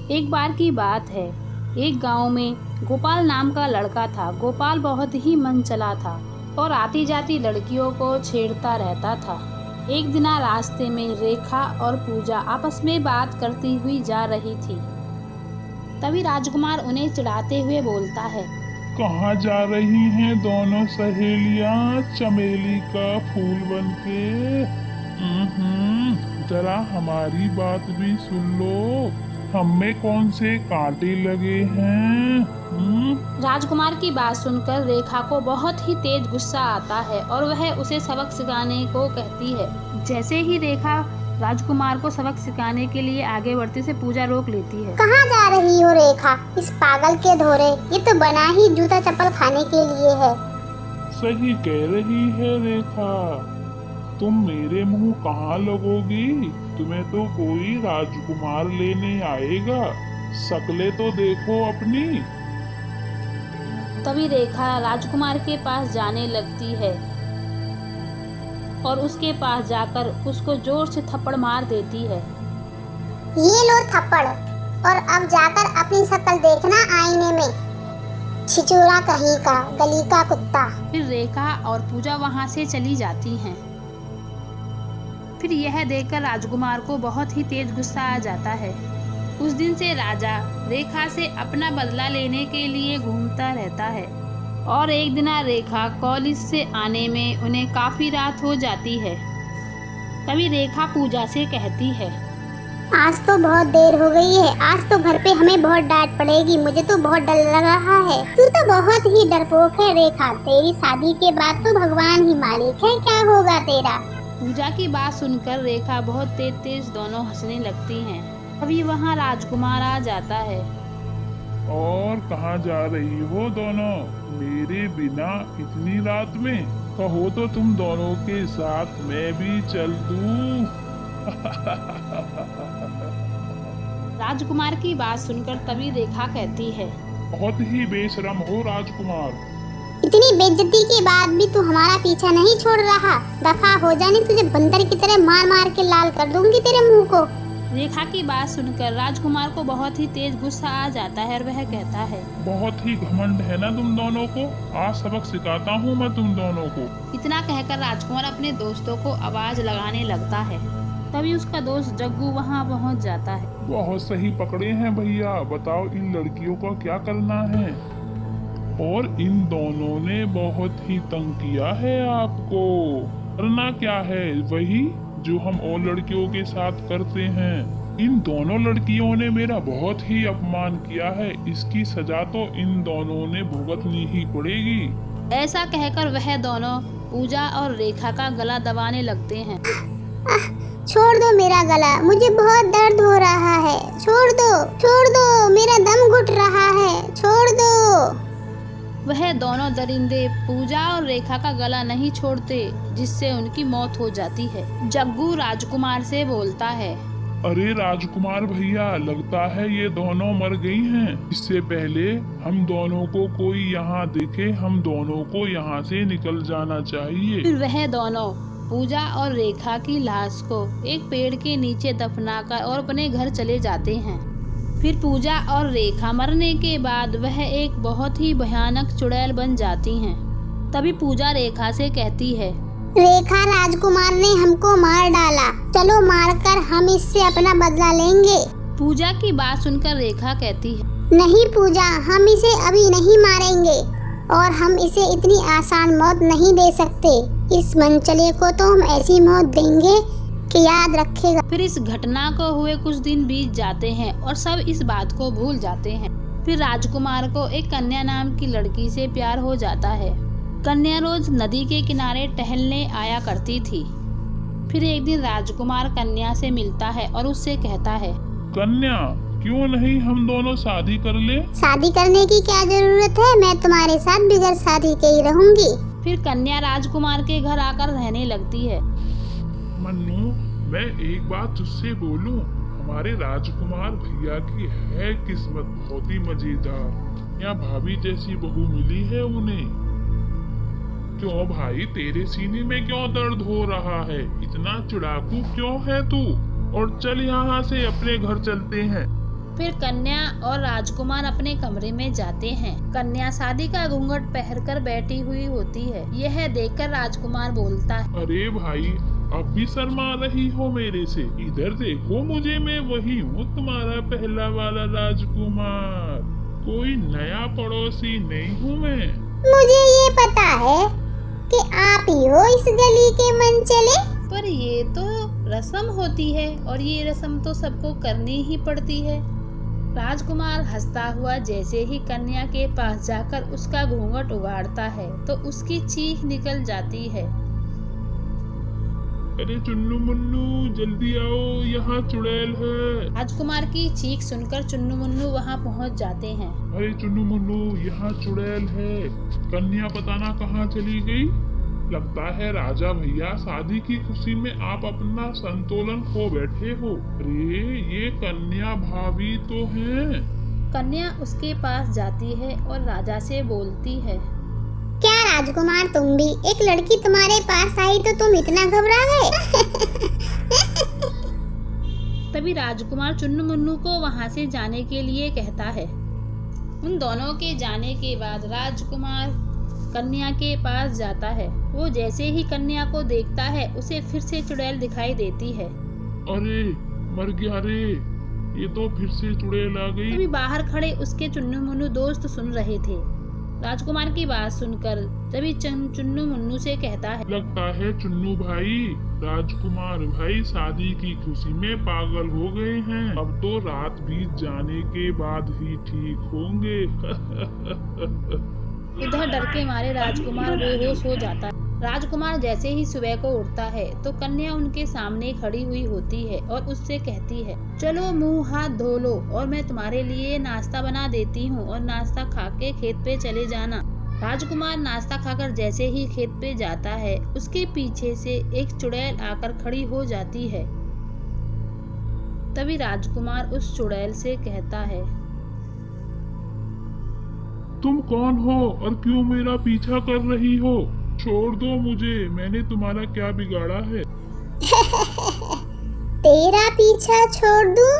एक बार की बात है, एक गांव में गोपाल नाम का लड़का था। गोपाल बहुत ही मनचला था और आती जाती लड़कियों को छेड़ता रहता था। एक दिन रास्ते में रेखा और पूजा आपस में बात करती हुई जा रही थी। तभी राजकुमार उन्हें चिढ़ाते हुए बोलता है, कहाँ जा रही हैं दोनों सहेलियां चमेली का फूल बनके? जरा हमारी बात भी सुन लो, हम में कौन से कांटे लगे हैं? राजकुमार की बात सुनकर रेखा को बहुत ही तेज गुस्सा आता है और वह उसे सबक सिखाने को कहती है। जैसे ही रेखा राजकुमार को सबक सिखाने के लिए आगे बढ़ती से पूजा रोक लेती है। कहाँ जा रही हो रेखा, इस पागल के धोरे? ये तो बना ही जूता चप्पल खाने के लिए है। सही कह रही है रेखा, तुम मेरे मुंह कहाँ लगोगी? तुम्हें तो कोई राजकुमार लेने आएगा, शक्लें तो देखो अपनी। तभी रेखा राजकुमार के पास जाने लगती है और उसके पास जाकर उसको जोर से थप्पड़ मार देती है। ये लो थप्पड़, और अब जाकर अपनी शक्ल देखना आईने में, छिचोरा कहीं का, गली का कुत्ता। फिर रेखा और पूजा वहां से चली जाती हैं। फिर यह देखकर राजकुमार को बहुत ही तेज गुस्सा आ जाता है। उस दिन से राजा रेखा से अपना बदला लेने के लिए घूमता रहता है और एक दिन रेखा कॉलेज से आने में उन्हें काफी रात हो जाती है। तभी रेखा पूजा से कहती है, आज तो बहुत देर हो गई है, आज तो घर पे हमें बहुत डांट पड़ेगी, मुझे तो बहुत डर लग रहा है। तू तो बहुत ही डरपोक है रेखा, तेरी शादी के बाद तो भगवान ही मालिक है, क्या होगा तेरा। पूजा की बात सुनकर रेखा बहुत तेज तेज दोनों हंसने लगती हैं। तभी वहाँ राजकुमार आ जाता है। और कहाँ जा रही हो दोनों मेरे बिना इतनी रात में? कहो तो तुम दोनों के साथ मैं भी चल दूं। राजकुमार की बात सुनकर तभी रेखा कहती है, बहुत ही बेशरम हो राजकुमार। इतनी बेइज्जती के बाद भी तू हमारा पीछा नहीं छोड़ रहा, दफा हो जाने, तुझे बंदर की तरह मार मार के लाल कर दूंगी तेरे मुंह को। रेखा की बात सुनकर राजकुमार को बहुत ही तेज गुस्सा आ जाता है और वह कहता है, बहुत ही घमंड है ना तुम दोनों को, आज सबक सिखाता हूँ मैं तुम दोनों को। इतना कहकर राजकुमार अपने दोस्तों को आवाज लगाने लगता है। तभी उसका दोस्त जग्गू वहाँ पहुँच जाता है। बहुत सही पकड़े हैं भैया, बताओ इन लड़कियों को क्या करना है? और इन दोनों ने बहुत ही तंग किया है आपको। करना क्या है? वही जो हम और लड़कियों के साथ करते हैं। इन दोनों लड़कियों ने मेरा बहुत ही अपमान किया है, इसकी सजा तो इन दोनों ने भुगतनी ही पड़ेगी। ऐसा कहकर वह दोनों पूजा और रेखा का गला दबाने लगते हैं। छोड़ दो मेरा गला, मुझे बहुत दर्द हो रहा है, छोड़ दो, मेरा दम घुट रहा है, छोड़ दो। वह दोनों दरिंदे पूजा और रेखा का गला नहीं छोड़ते, जिससे उनकी मौत हो जाती है। जग्गू राजकुमार से बोलता है, अरे राजकुमार भैया, लगता है ये दोनों मर गई हैं। इससे पहले हम दोनों को कोई यहाँ दिखे, हम दोनों को यहाँ से निकल जाना चाहिए। फिर वह दोनों पूजा और रेखा की लाश को एक पेड़ के नीचे दफनाकर और अपने घर चले जाते हैं। फिर पूजा और रेखा मरने के बाद वह एक बहुत ही भयानक चुड़ैल बन जाती हैं। तभी पूजा रेखा से कहती है, रेखा, राजकुमार ने हमको मार डाला, चलो मारकर हम इससे अपना बदला लेंगे। पूजा की बात सुनकर रेखा कहती है, नहीं पूजा, हम इसे अभी नहीं मारेंगे और हम इसे इतनी आसान मौत नहीं दे सकते। इस मनचले को तो हम ऐसी मौत देंगे कि याद रखेगा। फिर इस घटना को हुए कुछ दिन बीत जाते हैं और सब इस बात को भूल जाते हैं। फिर राजकुमार को एक कन्या नाम की लड़की से प्यार हो जाता है। कन्या रोज नदी के किनारे टहलने आया करती थी। फिर एक दिन राजकुमार कन्या से मिलता है और उससे कहता है, कन्या, क्यों नहीं हम दोनों शादी कर ले? शादी करने की क्या जरूरत है, मैं तुम्हारे साथ बगैर शादी के ही रहूंगी। फिर कन्या राजकुमार के घर आकर रहने लगती है। मन्नू, मैं एक बात तुझसे बोलूं, हमारे राजकुमार भैया की है किस्मत बहुत ही मजेदार। यहाँ भाभी जैसी बहू मिली है उन्हें। क्यों भाई, तेरे सीने में क्यों दर्द हो रहा है? इतना चिढ़ाकू क्यों है तू? और चल यहाँ से अपने घर चलते हैं। फिर कन्या और राजकुमार अपने कमरे में जाते हैं। कन्या शादी का घूंघट पहनकर बैठी हुई होती है। यह देखकर राजकुमार बोलता है, अरे भाई, अब भी शर्मा रही हो मेरे से? इधर देखो मुझे, मैं वही हूँ, तुम्हारा पहला वाला राजकुमार। कोई नया पड़ोसी नहीं हूँ मैं। मुझे ये पता है कि आप ही हो इस गली के मनचले। पर ये तो रस्म होती है और ये रस्म तो सबको करनी ही पड़ती है। राजकुमार हंसता हुआ जैसे ही कन्या के पास जाकर उसका घूंघट उगाड़ता है तो उसकी चीख निकल जाती है। अरे चुन्नू मुन्नू, जल्दी आओ, यहाँ चुड़ैल है। राजकुमार की चीख सुनकर चुन्नू मुन्नू वहाँ पहुँच जाते हैं। अरे चुन्नू मुन्नू, यहाँ चुड़ैल है। कन्या पता ना कहाँ चली गई। लगता है राजा भैया, शादी की खुशी में आप अपना संतुलन खो बैठे हो। अरे ये कन्या भाभी तो है। कन्या उसके पास जाती है और राजा से बोलती है, क्या राजकुमार, तुम भी? एक लड़की तुम्हारे पास आई तो तुम इतना घबरा गए? तभी राजकुमार चुन्नू मुन्नू को वहाँ से जाने के लिए कहता है। उन दोनों के जाने के बाद राजकुमार कन्या के पास जाता है। वो जैसे ही कन्या को देखता है उसे फिर से चुड़ैल दिखाई देती है। अरे मर गया रे, ये तो फिर से चुड़ैल आ गई। तभी बाहर खड़े उसके चुन्नू मुन्नू दोस्त सुन रहे थे। राजकुमार की बात सुनकर तभी चुन्नू मुन्नू से कहता है, लगता है चुन्नू भाई, राजकुमार भाई शादी की खुशी में पागल हो गए हैं। अब तो रात बीत जाने के बाद ही ठीक होंगे। इधर डर के मारे राजकुमार बेहोश हो जाता है। राजकुमार जैसे ही सुबह को उठता है तो कन्या उनके सामने खड़ी हुई होती है और उससे कहती है, चलो मुंह हाथ धो लो और मैं तुम्हारे लिए नाश्ता बना देती हूँ और नाश्ता खा के खेत पे चले जाना। राजकुमार नाश्ता खाकर जैसे ही खेत पे जाता है उसके पीछे से एक चुड़ैल आकर खड़ी हो जाती है। तभी राजकुमार उस चुड़ैल से कहता है, तुम कौन हो और क्यों मेरा पीछा कर रही हो? छोड़ दो मुझे, मैंने तुम्हारा क्या बिगाड़ा है? तेरा पीछा छोड़ दूं?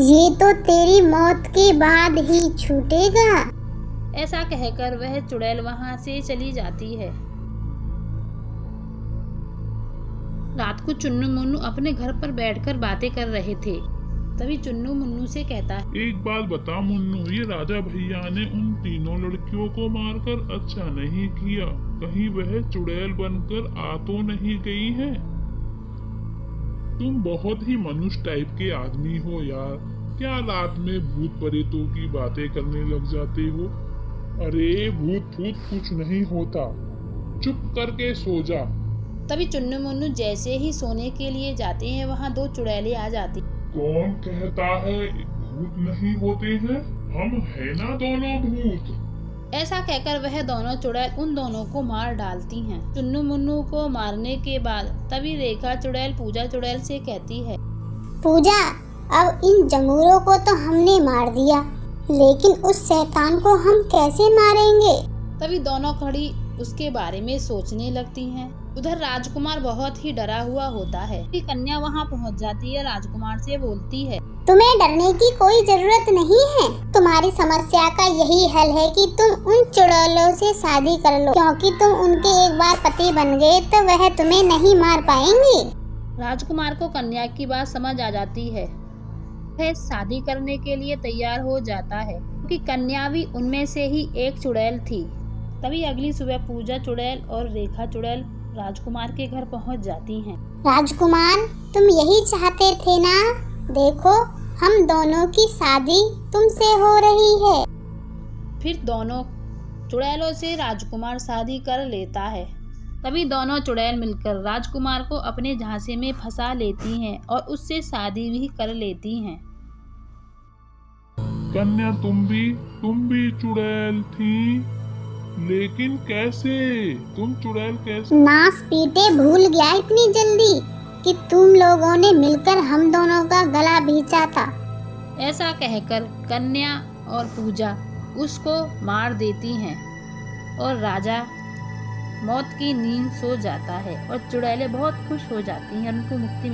ये तो तेरी मौत के बाद ही छूटेगा। ऐसा कहकर वह चुड़ैल वहां से चली जाती है। रात को चुन्नू मुन्नू अपने घर पर बैठकर बातें कर रहे थे। तभी चुन्नू मुन्नू से कहता है, एक बात बता मुन्नू, ये राजा भैया ने उन तीनों लड़कियों को मारकर अच्छा नहीं किया। कहीं वह चुड़ैल बनकर आ तो नहीं गई है? तुम बहुत ही मनुष्य टाइप के आदमी हो यार। क्या रात में भूत प्रेतों की बातें करने लग जाते हो? अरे भूत फूत कुछ नहीं होता, चुप करके सो जा। तभी चुन्नू मुन्नू जैसे ही सोने के लिए जाते हैं वहाँ दो चुड़ैलें आ जाती। कौन कहता है भूत नहीं होते हैं? हम है ना दोनों भूत। ऐसा कहकर वह दोनों चुड़ैल उन दोनों को मार डालती हैं। चुन्नू मुन्नू को मारने के बाद तभी रेखा चुड़ैल पूजा चुड़ैल से कहती है, पूजा, अब इन जंगूरों को तो हमने मार दिया, लेकिन उस शैतान को हम कैसे मारेंगे? तभी दोनों खड़ी उसके बारे में सोचने लगती हैं। उधर राजकुमार बहुत ही डरा हुआ होता है। कन्या वहाँ पहुँच जाती है, राजकुमार से बोलती है, तुम्हें डरने की कोई जरूरत नहीं है। तुम्हारी समस्या का यही हल है कि तुम उन चुड़ैलों से शादी कर लो, क्योंकि तुम उनके एक बार पति बन गए तो वह तुम्हें नहीं मार पाएंगे। राजकुमार को कन्या की बात समझ आ जाती है। वह शादी करने के लिए तैयार हो जाता है क्योंकि कन्या भी उनमें से ही एक चुड़ैल थी। तभी अगली सुबह पूजा चुड़ैल और रेखा चुड़ैल राजकुमार के घर पहुंच जाती हैं। राजकुमार, तुम यही चाहते थे ना? देखो, हम दोनों की शादी तुमसे हो रही है। फिर दोनों चुड़ैलों से राजकुमार शादी कर लेता है। तभी दोनों चुड़ैल मिलकर राजकुमार को अपने झांसे में फंसा लेती हैं और उससे शादी भी कर लेती हैं। कन्या, तुम भी चुड़ैल थी, लेकिन कैसे? तुम चुड़ैल कैसे? नास पीटे, भूल गया इतनी जल्दी कि तुम लोगों ने मिलकर हम दोनों का गला भींचा था। ऐसा कहकर कन्या और पूजा उसको मार देती हैं और राजा मौत की नींद सो जाता है और चुड़ैलें बहुत खुश हो जाती हैं, उनको मुक्ति